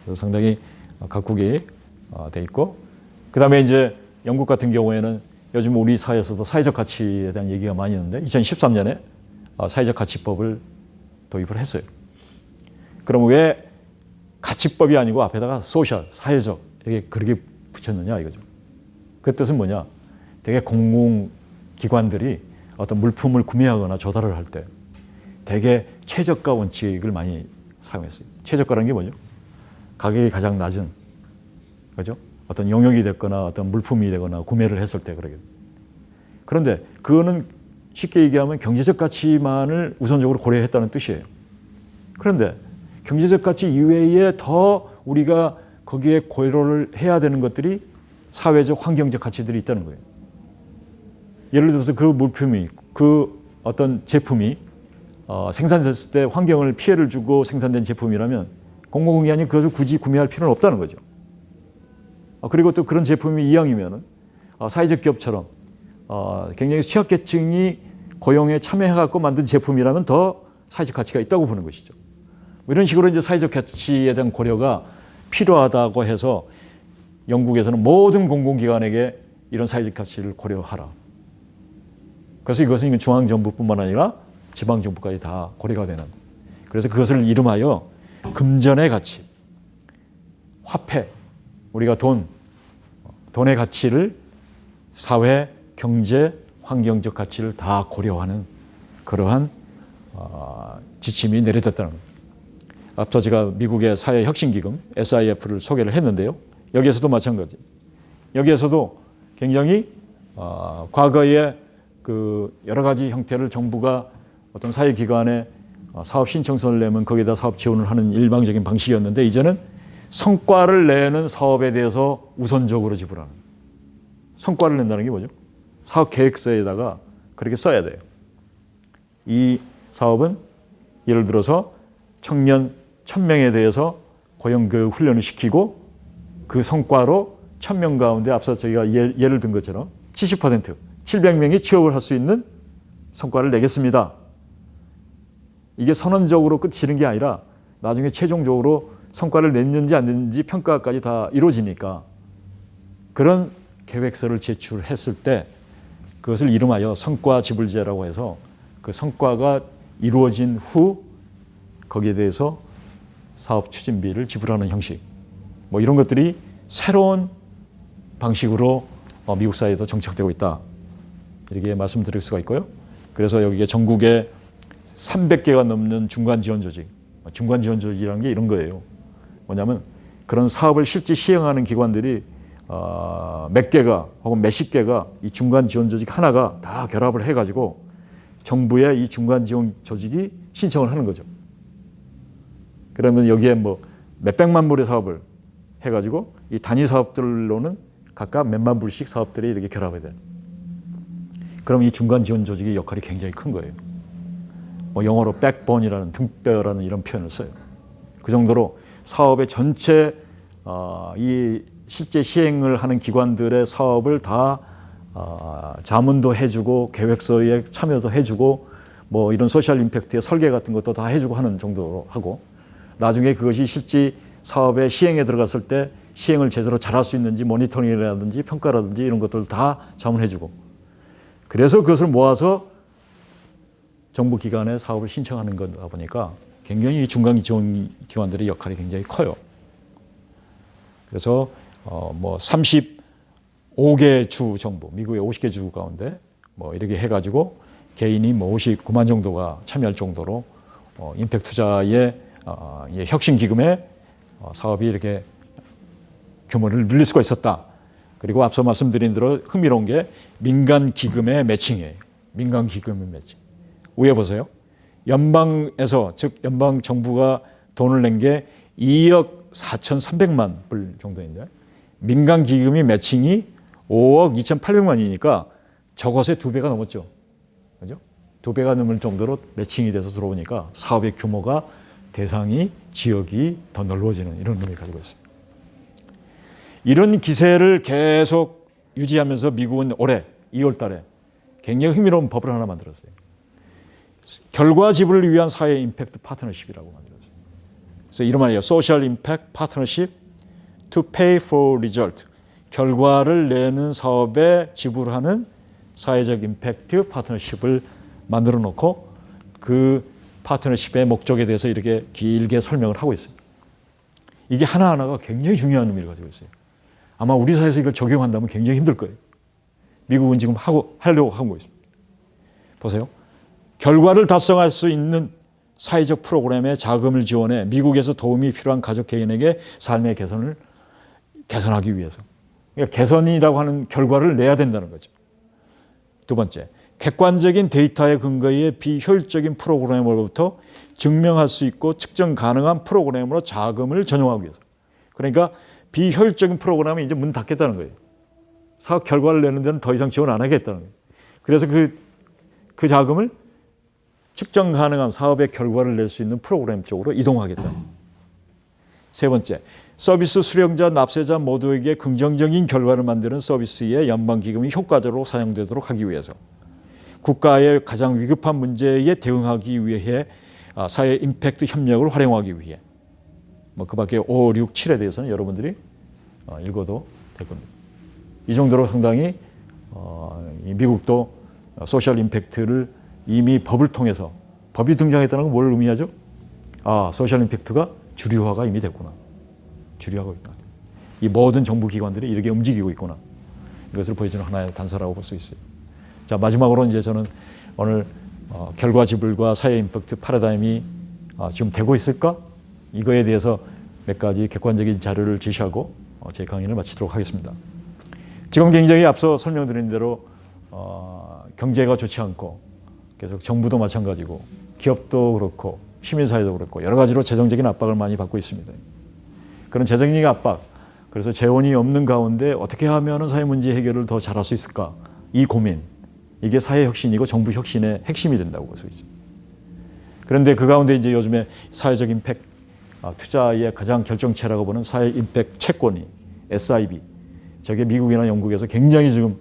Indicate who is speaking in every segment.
Speaker 1: 그래서 상당히 각국이 돼 있고, 그 다음에 이제 영국 같은 경우에는 요즘 우리 사회에서도 사회적 가치에 대한 얘기가 많이 있는데 2013년에 사회적 가치법을 도입을 했어요. 그럼 왜 가치법이 아니고 앞에다가 소셜, 사회적 이렇게 그렇게 붙였느냐 이거죠. 그 뜻은 뭐냐? 되게 공공기관들이 어떤 물품을 구매하거나 조달을 할 때 되게 최저가 원칙을 많이 사용했어요. 최저가라는 게 뭐죠? 가격이 가장 낮은, 그죠? 어떤 용역이 됐거나 어떤 물품이 되거나 구매를 했을 때 그러게. 그런데 그거는 쉽게 얘기하면 경제적 가치만을 우선적으로 고려했다는 뜻이에요. 그런데 경제적 가치 이외에 더 우리가 거기에 고려를 해야 되는 것들이 사회적, 환경적 가치들이 있다는 거예요. 예를 들어서 그 물품이, 그 어떤 제품이 생산됐을 때 환경을 피해를 주고 생산된 제품이라면 공공기관이 그것을 굳이 구매할 필요는 없다는 거죠. 그리고 또 그런 제품이 이왕이면 사회적 기업처럼 굉장히 취약계층이 고용에 참여해갖고 만든 제품이라면 더 사회적 가치가 있다고 보는 것이죠. 이런 식으로 이제 사회적 가치에 대한 고려가 필요하다고 해서 영국에서는 모든 공공기관에게 이런 사회적 가치를 고려하라. 그래서 이것은 중앙정부뿐만 아니라 지방정부까지 다 고려가 되는. 그래서 그것을 이름하여 금전의 가치, 화폐, 우리가 돈의 가치를 사회, 경제, 환경적 가치를 다 고려하는 그러한 지침이 내려졌다는 겁니다. 앞서 제가 미국의 사회혁신기금 SIF를 소개를 했는데요. 여기에서도 마찬가지. 여기에서도 굉장히 과거에 그 여러 가지 형태를 정부가 어떤 사회기관에 사업 신청서를 내면 거기에다 사업 지원을 하는 일방적인 방식이었는데 이제는 성과를 내는 사업에 대해서 우선적으로 지불하는. 성과를 낸다는 게 뭐죠? 사업 계획서에다가 그렇게 써야 돼요. 이 사업은 예를 들어서 청년 1000명에 대해서 고용교육 훈련을 시키고 그 성과로 1000명 가운데 앞서 저희가 예를 든 것처럼 70%, 700명이 취업을 할 수 있는 성과를 내겠습니다. 이게 선언적으로 끝이는 게 아니라 나중에 최종적으로 성과를 냈는지 안 냈는지 평가까지 다 이루어지니까 그런 계획서를 제출했을 때 그것을 이름하여 성과 지불제라고 해서 그 성과가 이루어진 후 거기에 대해서 사업 추진비를 지불하는 형식, 뭐 이런 것들이 새로운 방식으로 미국 사회에도 정착되고 있다. 이렇게 말씀드릴 수가 있고요. 그래서 여기에 전국에 300개가 넘는 중간 지원 조직, 중간 지원 조직이라는 게 이런 거예요. 뭐냐면 그런 사업을 실제 시행하는 기관들이 몇 개가 혹은 몇십 개가 이 중간 지원 조직 하나가 다 결합을 해가지고 정부의 이 중간 지원 조직이 신청을 하는 거죠. 그러면 여기에 뭐 몇백만 불의 사업을 해가지고 이 단위 사업들로는 각각 몇만 불씩 사업들이 이렇게 결합이 돼요. 그럼 이 중간 지원 조직의 역할이 굉장히 큰 거예요. 뭐 영어로 백본이라는 등뼈라는 이런 표현을 써요. 그 정도로 사업의 전체 이 실제 시행을 하는 기관들의 사업을 다 자문도 해주고 계획서에 참여도 해주고 뭐 이런 소셜 임팩트의 설계 같은 것도 다 해주고 하는 정도로 하고 나중에 그것이 실제 사업의 시행에 들어갔을 때 시행을 제대로 잘할 수 있는지 모니터링이라든지 평가라든지 이런 것들 다 자문해주고 그래서 그것을 모아서 정부 기관에 사업을 신청하는 거다 보니까 굉장히 중간 지원 기관들의 역할이 굉장히 커요. 그래서 뭐 35개 주 정부, 미국의 50개 주 가운데 뭐 이렇게 해가지고 개인이 뭐 59만 정도가 참여할 정도로 임팩트 투자의 혁신 기금의 사업이 이렇게 규모를 늘릴 수가 있었다. 그리고 앞서 말씀드린 대로 흥미로운 게 민간 기금의 매칭이에요. 민간 기금의 매칭. 위에 보세요. 연방에서 즉 연방 정부가 돈을 낸 게 2억 4,300만 불 정도인데 민간 기금이 매칭이 5억 2,800만이니까 저것의 2배가 넘었죠. 그죠? 2배가 넘을 정도로 매칭이 돼서 들어오니까 사업의 규모가 대상이 지역이 더 넓어지는 이런 의미를 가지고 있습니다. 이런 기세를 계속 유지하면서 미국은 올해 2월 달에 굉장히 흥미로운 법을 하나 만들었어요. 결과 지불을 위한 사회 임팩트 파트너십이라고 만들었어요. 그래서 이런 말이에요. Social Impact Partnership to Pay for Result. 결과를 내는 사업에 지불하는 사회적 임팩트 파트너십을 만들어 놓고 그 파트너십의 목적에 대해서 이렇게 길게 설명을 하고 있어요. 이게 하나하나가 굉장히 중요한 의미를 가지고 있어요. 아마 우리 사회에서 이걸 적용한다면 굉장히 힘들 거예요. 미국은 지금 하려고 하고 있습니다. 보세요. 결과를 달성할 수 있는 사회적 프로그램에 자금을 지원해 미국에서 도움이 필요한 가족 개인에게 삶의 개선하기 위해서. 그러니까 개선이라고 하는 결과를 내야 된다는 거죠. 두 번째, 객관적인 데이터에 근거해 비효율적인 프로그램으로부터 증명할 수 있고 측정 가능한 프로그램으로 자금을 전용하기 위해서. 그러니까 비효율적인 프로그램은 이제 문 닫겠다는 거예요. 사업 결과를 내는 데는 더 이상 지원 안 하겠다는 거예요. 그래서 그 자금을 측정 가능한 사업의 결과를 낼 수 있는 프로그램 쪽으로 이동하겠다. 세 번째, 서비스 수령자, 납세자 모두에게 긍정적인 결과를 만드는 서비스의 연방기금이 효과적으로 사용되도록 하기 위해서 국가의 가장 위급한 문제에 대응하기 위해 사회 임팩트 협력을 활용하기 위해 그 밖에 5, 6, 7에 대해서는 여러분들이 읽어도 될 겁니다. 이 정도로 상당히 미국도 소셜 임팩트를 이미 법을 통해서 법이 등장했다는 건 뭘 의미하죠? 소셜 임팩트가 주류화가 이미 됐구나. 주류하고 있다. 이 모든 정부 기관들이 이렇게 움직이고 있구나. 이것을 보여주는 하나의 단서라고 볼 수 있어요. 자, 마지막으로 이제 저는 오늘 결과 지불과 사회 임팩트 패러다임이 지금 되고 있을까? 이거에 대해서 몇 가지 객관적인 자료를 제시하고 제 강의를 마치도록 하겠습니다. 지금 굉장히 앞서 설명드린 대로 경제가 좋지 않고 계속 정부도 마찬가지고 기업도 그렇고 시민사회도 그렇고 여러 가지로 재정적인 압박을 많이 받고 있습니다. 그런 재정적인 압박, 그래서 재원이 없는 가운데 어떻게 하면 사회 문제 해결을 더 잘할 수 있을까? 이 고민, 이게 사회 혁신이고 정부 혁신의 핵심이 된다고 볼 수 있죠. 그런데 그 가운데 이제 요즘에 사회적 임팩트 투자의 가장 결정체라고 보는 사회 임팩트 채권이 SIB, 저게 미국이나 영국에서 굉장히 지금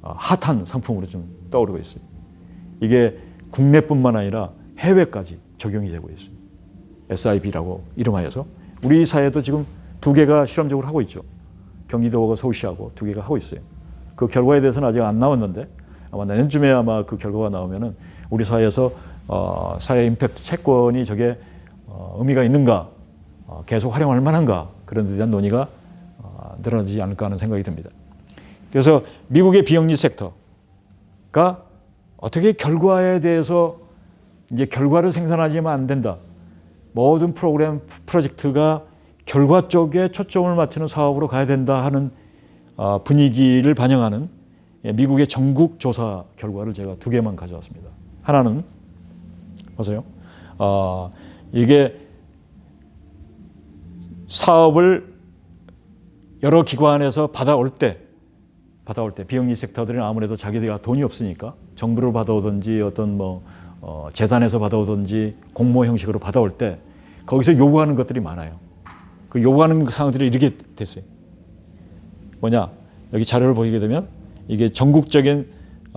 Speaker 1: 핫한 상품으로 좀 떠오르고 있어요. 이게 국내뿐만 아니라 해외까지 적용이 되고 있어요. SIB라고 이름하여서 우리 사회도 지금 2개가 실험적으로 하고 있죠. 경기도하고 서울시하고 2개가 하고 있어요. 그 결과에 대해서는 아직 안 나왔는데 아마 내년쯤에 아마 그 결과가 나오면은 우리 사회에서 사회 임팩트 채권이 저게 의미가 있는가, 계속 활용할 만한가, 그런 데 대한 논의가 늘어나지 않을까 하는 생각이 듭니다. 그래서 미국의 비영리 섹터가 어떻게 결과에 대해서 이제 결과를 생산하지만 안 된다. 모든 프로그램, 프로젝트가 결과 쪽에 초점을 맞추는 사업으로 가야 된다 하는 분위기를 반영하는 미국의 전국 조사 결과를 제가 2개만 가져왔습니다. 하나는 보세요. 이게 사업을 여러 기관에서 받아올 때 비영리 섹터들은 아무래도 자기들이 돈이 없으니까 정부를 받아오든지 어떤 재단에서 받아오든지 공모 형식으로 받아올 때 거기서 요구하는 것들이 많아요. 그 요구하는 사항들이 이렇게 됐어요. 뭐냐? 여기 자료를 보게 되면 이게 전국적인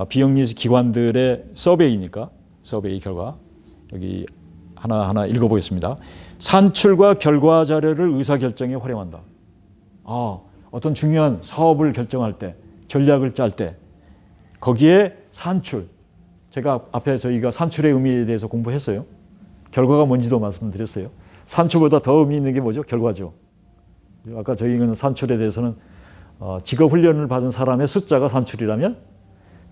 Speaker 1: 비영리 기관들의 서베이니까 서베이 결과 여기 하나하나 읽어보겠습니다. 산출과 결과 자료를 의사결정에 활용한다. 어떤 중요한 사업을 결정할 때, 전략을 짤 때 거기에 산출, 제가 앞에 저희가 산출의 의미에 대해서 공부했어요. 결과가 뭔지도 말씀드렸어요. 산출보다 더 의미 있는 게 뭐죠? 결과죠. 아까 저희는 산출에 대해서는 직업훈련을 받은 사람의 숫자가 산출이라면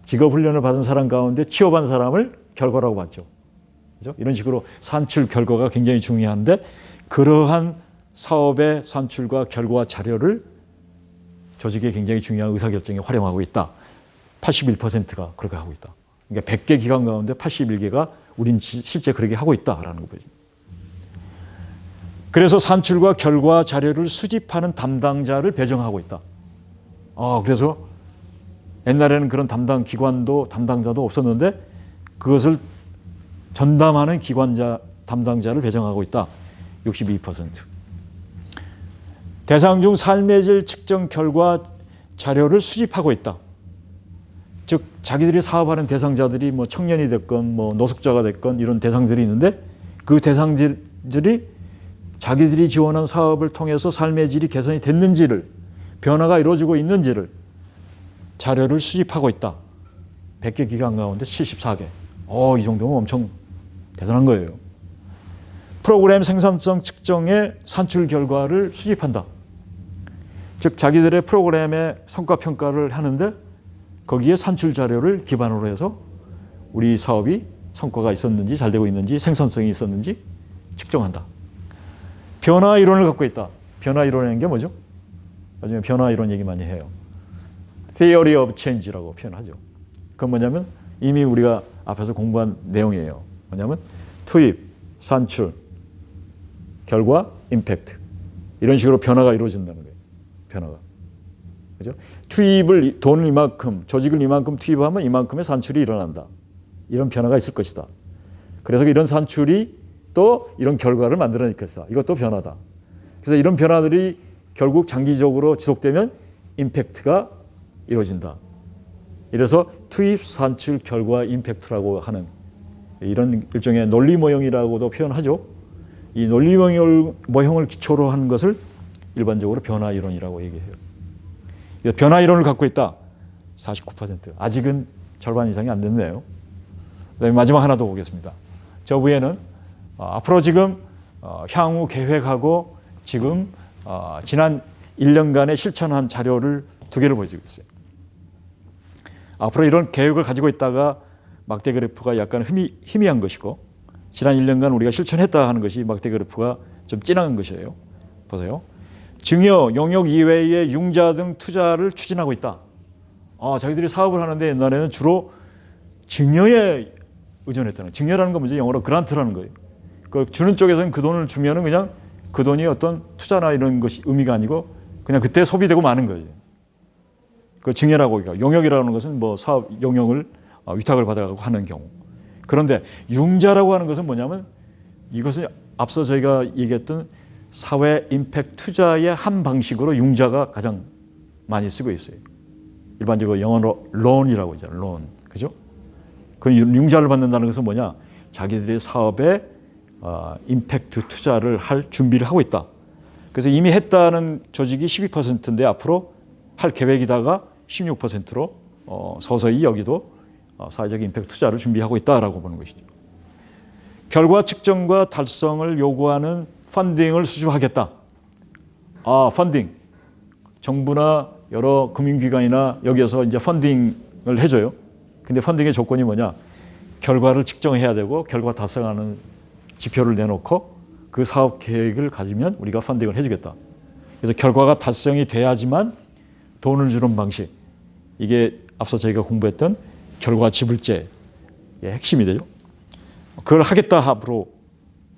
Speaker 1: 직업훈련을 받은 사람 가운데 취업한 사람을 결과라고 봤죠. 그렇죠? 이런 식으로 산출, 결과가 굉장히 중요한데 그러한 사업의 산출과 결과 자료를 조직의 굉장히 중요한 의사결정에 활용하고 있다. 81%가 그렇게 하고 있다. 그러니까 100개 기관 가운데 81개가 우린 실제 그렇게 하고 있다라는 거죠. 그래서 산출과 결과 자료를 수집하는 담당자를 배정하고 있다. 그래서 옛날에는 그런 담당자도 없었는데 그것을 전담하는 담당자를 배정하고 있다. 62%. 대상 중 삶의 질 측정 결과 자료를 수집하고 있다. 즉 자기들이 사업하는 대상자들이 청년이 됐건 노숙자가 됐건 이런 대상들이 있는데 그 대상들이 자기들이 지원한 사업을 통해서 삶의 질이 개선이 됐는지를, 변화가 이루어지고 있는지를 자료를 수집하고 있다. 100개 기관 가운데 74개. 이 정도면 엄청 대단한 거예요. 프로그램 생산성 측정의 산출 결과를 수집한다. 즉 자기들의 프로그램의 성과 평가를 하는데 거기에 산출 자료를 기반으로 해서 우리 사업이 성과가 있었는지 잘 되고 있는지 생산성이 있었는지 측정한다. 변화 이론을 갖고 있다. 변화 이론이라는 게 뭐죠? 나중에 변화 이론 얘기 많이 해요. Theory of Change라고 표현하죠. 그건 뭐냐면 이미 우리가 앞에서 공부한 내용이에요. 뭐냐면 투입, 산출, 결과, 임팩트. 이런 식으로 변화가 이루어진다는 거예요. 변화가. 그죠? 투입을, 돈을 이만큼, 조직을 이만큼 투입하면 이만큼의 산출이 일어난다. 이런 변화가 있을 것이다. 그래서 이런 산출이 또 이런 결과를 만들어내겠다. 이것도 변화다. 그래서 이런 변화들이 결국 장기적으로 지속되면 임팩트가 이루어진다. 이래서 투입, 산출, 결과, 임팩트라고 하는 이런 일종의 논리 모형이라고도 표현하죠. 이 논리 모형을 기초로 하는 것을 일반적으로 변화 이론이라고 얘기해요. 변화 이론을 갖고 있다. 49%. 아직은 절반 이상이 안 됐네요. 그다음에 마지막 하나 더 보겠습니다. 저 위에는 앞으로 지금 향후 계획하고 지금 지난 1년간의 실천한 자료를 2개를 보여주고 있어요. 앞으로 이런 계획을 가지고 있다가 막대 그래프가 약간 희미한 것이고 지난 1년간 우리가 실천했다 하는 것이 막대 그래프가 좀 진한 것이에요. 보세요. 증여, 용역 이외의 융자 등 투자를 추진하고 있다. 자기들이 사업을 하는데 옛날에는 주로 증여에 의존했다는 거예요. 증여라는 건 뭐죠? 영어로 그란트라는 거예요. 그 주는 쪽에서는 그 돈을 주면은 그냥 그 돈이 어떤 투자나 이런 것이 의미가 아니고 그냥 그때 소비되고 마는 거예요. 그 증여라고 해요. 용역이라는 것은 뭐 사업 용역을 위탁을 받아가고 하는 경우. 그런데 융자라고 하는 것은 뭐냐면 이것은 앞서 저희가 얘기했던 사회 임팩트 투자의 한 방식으로 융자가 가장 많이 쓰고 있어요. 일반적으로 영어로 론이라고 하잖아요. 론. 그죠? 그 융자를 받는다는 것은 뭐냐? 자기들의 사업에 임팩트 투자를 할 준비를 하고 있다. 그래서 이미 했다는 조직이 12%인데 앞으로 할 계획이다가 16%로 서서히 여기도 사회적 임팩트 투자를 준비하고 있다라고 보는 것이죠. 결과 측정과 달성을 요구하는 펀딩을 수주하겠다. 펀딩. 정부나 여러 금융기관이나 여기에서 이제 펀딩을 해줘요. 근데 펀딩의 조건이 뭐냐? 결과를 측정해야 되고 결과 달성하는 지표를 내놓고 그 사업 계획을 가지면 우리가 펀딩을 해주겠다. 그래서 결과가 달성이 돼야지만 돈을 주는 방식. 이게 앞서 저희가 공부했던 결과 지불제의 핵심이 되죠. 그걸 하겠다 합으로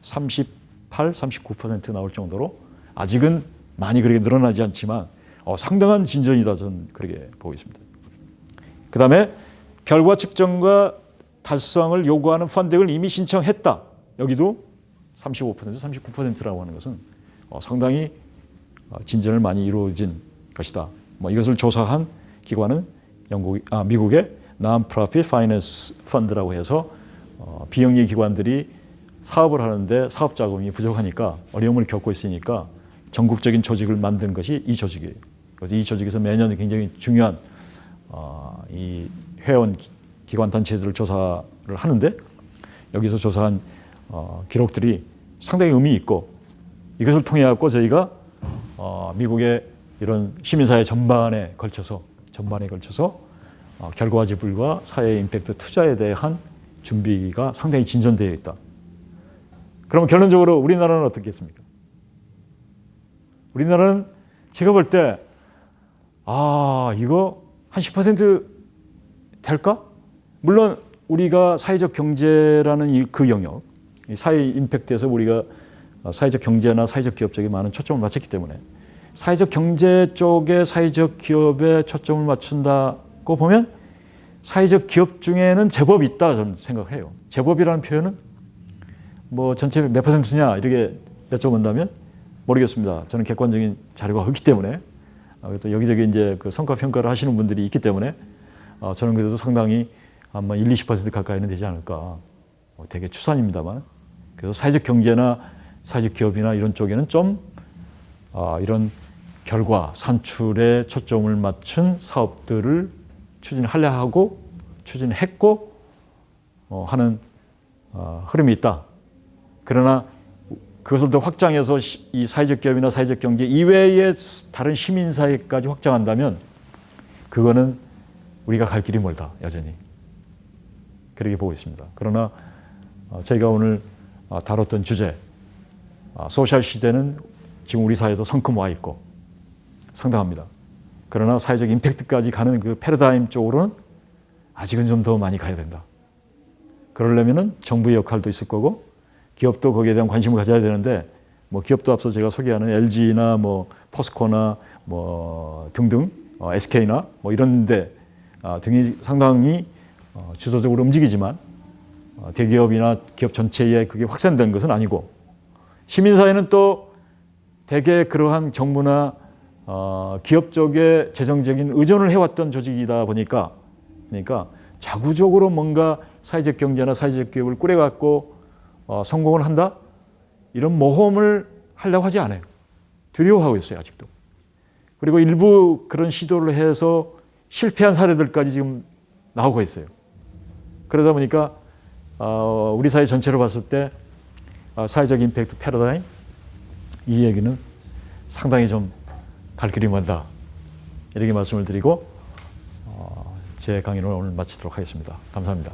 Speaker 1: 38, 39% 나올 정도로 아직은 많이 그렇게 늘어나지 않지만 상당한 진전이다 저는 그렇게 보고 있습니다. 그 다음에 결과 측정과 달성을 요구하는 펀딩을 이미 신청했다. 여기도 35%, 39%라고 하는 것은 상당히 진전을 많이 이루어진 것이다. 이것을 조사한 기관은 미국의 Non-Profit Finance Fund라고 해서 비영리 기관들이 사업을 하는데 사업 자금이 부족하니까 어려움을 겪고 있으니까 전국적인 조직을 만든 것이 이 조직이에요. 그래서 이 조직에서 매년 굉장히 중요한 이 회원 기관 단체들을 조사를 하는데 여기서 조사한 기록들이 상당히 의미 있고 이것을 통해 갖고 저희가 미국의 이런 시민사회 전반에 걸쳐서 결과 지불과 사회 임팩트 투자에 대한 준비가 상당히 진전되어 있다. 그럼 결론적으로 우리나라는 어떻겠습니까? 우리나라는 제가 볼 때 이거 한 10% 될까? 물론 우리가 사회적 경제라는 그 영역, 사회 임팩트에서 우리가 사회적 경제나 사회적 기업 쪽에 많은 초점을 맞췄기 때문에 사회적 경제 쪽에 사회적 기업에 초점을 맞춘다고 보면 사회적 기업 중에는 제법 있다 저는 생각해요. 제법이라는 표현은 전체 몇 %냐 이렇게 여쭤본다면 모르겠습니다. 저는 객관적인 자료가 없기 때문에 또 여기저기 이제 그 성과 평가를 하시는 분들이 있기 때문에 저는 그래도 상당히 아마 1, 20% 가까이는 되지 않을까. 되게 추산입니다만. 그래서 사회적 경제나 사회적 기업이나 이런 쪽에는 좀 이런 결과 산출에 초점을 맞춘 사업들을 추진하려 하고 추진했고 하는 흐름이 있다. 그러나 그것을 더 확장해서 이 사회적 기업이나 사회적 경제 이외의 다른 시민사회까지 확장한다면 그거는 우리가 갈 길이 멀다. 여전히. 그렇게 보고 있습니다. 그러나 저희가 오늘 다뤘던 주제 소셜 시대는 지금 우리 사회도 성큼 와 있고 상당합니다. 그러나 사회적 임팩트까지 가는 그 패러다임 쪽으로는 아직은 좀 더 많이 가야 된다. 그러려면은 정부의 역할도 있을 거고 기업도 거기에 대한 관심을 가져야 되는데 뭐 기업도 앞서 제가 소개하는 LG나 뭐 포스코나 뭐 등등 SK나 뭐 이런데 등이 상당히 주도적으로 움직이지만 대기업이나 기업 전체에 그게 확산된 것은 아니고 시민사회는 또 대개 그러한 정부나 기업 쪽에 재정적인 의존을 해왔던 조직이다 보니까 그러니까 자구적으로 뭔가 사회적 경제나 사회적 기업을 꾸려갖고 성공을 한다? 이런 모험을 하려고 하지 않아요. 두려워하고 있어요, 아직도. 그리고 일부 그런 시도를 해서 실패한 사례들까지 지금 나오고 있어요. 그러다 보니까 우리 사회 전체로 봤을 때 사회적 임팩트 패러다임 이 얘기는 상당히 좀 갈 길이 멀다. 이렇게 말씀을 드리고 제 강의를 오늘 마치도록 하겠습니다. 감사합니다.